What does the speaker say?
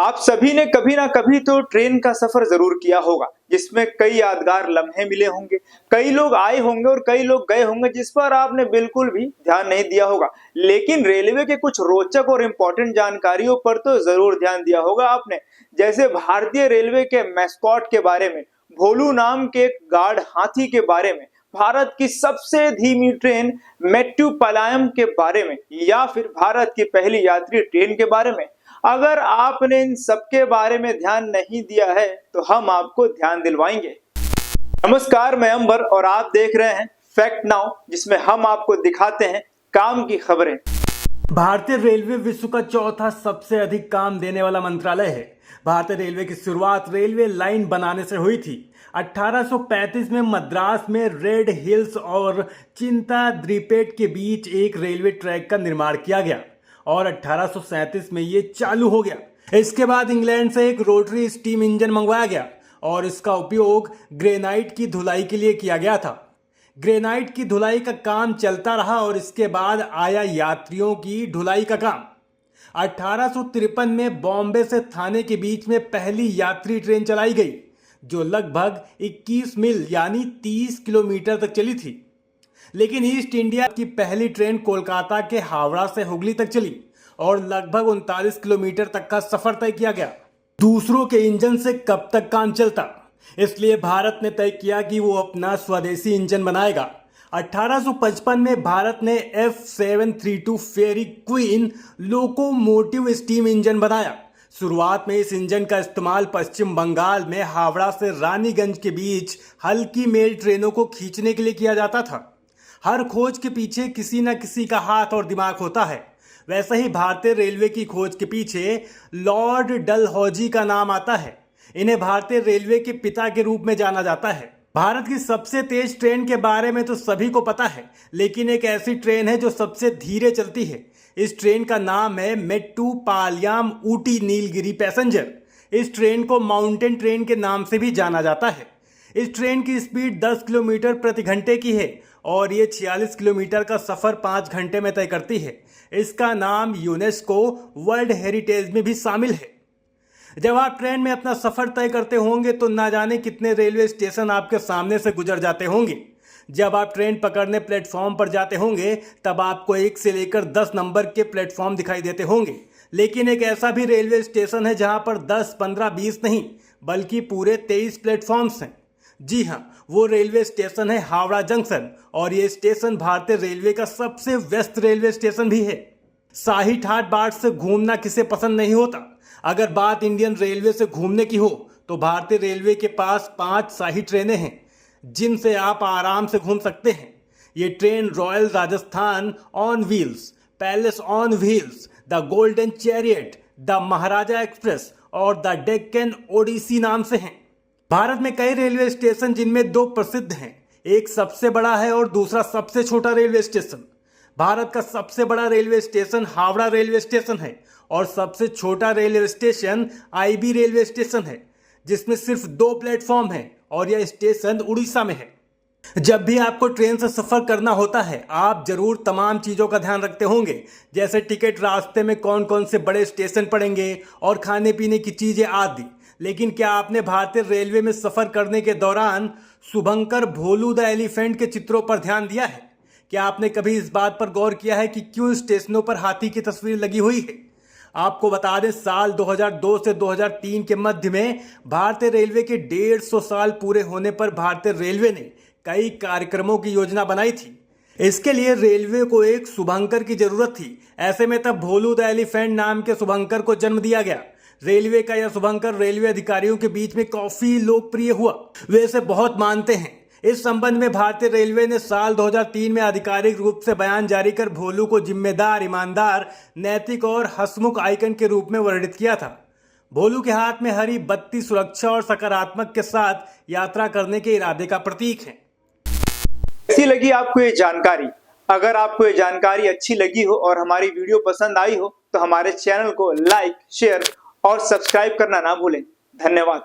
आप सभी ने कभी ना कभी तो ट्रेन का सफर जरूर किया होगा, जिसमें कई यादगार लम्हे मिले होंगे। कई लोग आए होंगे और कई लोग गए होंगे जिस पर आपने बिल्कुल भी ध्यान नहीं दिया होगा। लेकिन रेलवे के कुछ रोचक और इम्पोर्टेंट जानकारियों पर तो जरूर ध्यान दिया होगा आपने। जैसे भारतीय रेलवे के मैस्कॉट के बारे में, भोलू नाम के एक गार्ड हाथी के बारे में, भारत की सबसे धीमी ट्रेन मेट्टुपालयम के बारे में, या फिर भारत की पहली यात्री ट्रेन के बारे में। अगर आपने इन सब के बारे में ध्यान नहीं दिया है तो हम आपको ध्यान दिलवाएंगे। नमस्कार, मैं अंबर और आप देख रहे हैं फैक्ट नाउ, जिसमें हम आपको दिखाते हैं काम की खबरें। भारतीय रेलवे विश्व का चौथा सबसे अधिक काम देने वाला मंत्रालय है। भारतीय रेलवे की शुरुआत रेलवे लाइन बनाने से हुई थी। 1835 में मद्रास में रेड हिल्स और चिंताद्रिपेट के बीच एक रेलवे ट्रैक का निर्माण किया गया और 1837 में ये चालू हो गया। इसके बाद इंग्लैंड से एक रोटरी स्टीम इंजन मंगवाया गया और इसका उपयोग ग्रेनाइट की धुलाई के लिए किया गया था। ग्रेनाइट की धुलाई का काम चलता रहा और इसके बाद आया यात्रियों की ढुलाई का काम। 1853 में बॉम्बे से थाने के बीच में पहली यात्री ट्रेन चलाई गई, जो लगभग 21 मील यानी 30 किलोमीटर तक चली थी। लेकिन ईस्ट इंडिया की पहली ट्रेन कोलकाता के हावड़ा से हुगली तक चली और लगभग 39 किलोमीटर तक का सफर तय किया गया। दूसरों के इंजन से कब तक काम चलता, इसलिए भारत ने तय किया कि वो अपना स्वदेशी इंजन बनाएगा। 1855 में भारत ने F732 फेरी क्वीन लोकोमोटिव स्टीम इंजन बनाया। शुरुआत में इस इंजन का इस्तेमाल पश्चिम बंगाल में हावड़ा से रानीगंज के बीच हल्की मेल ट्रेनों को खींचने के लिए किया जाता था। हर खोज के पीछे किसी न किसी का हाथ और दिमाग होता है। वैसे ही भारतीय रेलवे की खोज के पीछे लॉर्ड डलहौजी का नाम आता है। इन्हें भारतीय रेलवे के पिता के रूप में जाना जाता है। भारत की सबसे तेज ट्रेन के बारे में तो सभी को पता है, लेकिन एक ऐसी ट्रेन है जो सबसे धीरे चलती है। इस ट्रेन का नाम है मेट्टुपालयम ऊटी नीलगिरी पैसेंजर। इस ट्रेन को माउंटेन ट्रेन के नाम से भी जाना जाता है। इस ट्रेन की स्पीड 10 किलोमीटर प्रति घंटे की है और ये 46 किलोमीटर का सफर 5 घंटे में तय करती है। इसका नाम यूनेस्को वर्ल्ड हेरिटेज में भी शामिल है। जब आप ट्रेन में अपना सफर तय करते होंगे तो ना जाने कितने रेलवे स्टेशन आपके सामने से गुजर जाते होंगे। जब आप ट्रेन पकड़ने प्लेटफॉर्म पर जाते होंगे तब आपको 1 से लेकर 10 नंबर के प्लेटफॉर्म दिखाई देते होंगे। लेकिन एक ऐसा भी रेलवे स्टेशन है जहां पर 10, 15, 20 नहीं बल्कि पूरे 23 प्लेटफॉर्म्स हैं। जी हाँ, वो रेलवे स्टेशन है हावड़ा जंक्शन और ये स्टेशन भारतीय रेलवे का सबसे व्यस्त रेलवे स्टेशन भी है। शाही ठाट बाट से घूमना किसे पसंद नहीं होता। अगर बात इंडियन रेलवे से घूमने की हो तो भारतीय रेलवे के पास 5 शाही ट्रेनें हैं जिनसे आप आराम से घूम सकते हैं। ये train royal Rajasthan on wheels, palace on wheels, the golden chariot, the Maharaja express और द डेक्कन ओडिसी नाम से हैं। भारत में कई रेलवे स्टेशन जिनमें 2 प्रसिद्ध हैं, एक सबसे बड़ा है और दूसरा सबसे छोटा रेलवे स्टेशन। भारत का सबसे बड़ा railway station Howrah railway station है और सबसे छोटा railway station IB railway station है, जिसमें सिर्फ 2 प्लेटफॉर्म हैं और यह स्टेशन उड़ीसा में है। जब भी आपको ट्रेन से सफर करना होता है आप जरूर तमाम चीजों का ध्यान रखते होंगे, जैसे टिकट, रास्ते में कौन कौन से बड़े स्टेशन पड़ेंगे और खाने पीने की चीजें आदि। लेकिन क्या आपने भारतीय रेलवे में सफर करने के दौरान शुभंकर भोलू द एलिफेंट के चित्रों पर ध्यान दिया है? क्या आपने कभी इस बात पर गौर किया है कि क्यों स्टेशनों पर हाथी की तस्वीर लगी हुई है? आपको बता दें, साल 2002 से 2003 के मध्य में भारतीय रेलवे के 150 साल पूरे होने पर भारतीय रेलवे ने कई कार्यक्रमों की योजना बनाई थी। इसके लिए रेलवे को एक शुभंकर की जरूरत थी। ऐसे में तब भोलू द एलिफेंट नाम के शुभंकर को जन्म दिया गया। रेलवे का यह शुभंकर रेलवे अधिकारियों के बीच में काफी लोकप्रिय हुआ। वे इसे बहुत मानते हैं। इस संबंध में भारतीय रेलवे ने साल 2003 में आधिकारिक रूप से बयान जारी कर भोलू को जिम्मेदार, ईमानदार, नैतिक और हंसमुख आइकन के रूप में वर्णित किया था। भोलू के हाथ में हरी बत्ती सुरक्षा और सकारात्मक के साथ यात्रा करने के इरादे का प्रतीक है। कैसी लगी आपको ये जानकारी? अगर आपको ये जानकारी अच्छी लगी हो और हमारी वीडियो पसंद आई हो तो हमारे चैनल को लाइक, शेयर और सब्सक्राइब करना ना भूलें। धन्यवाद।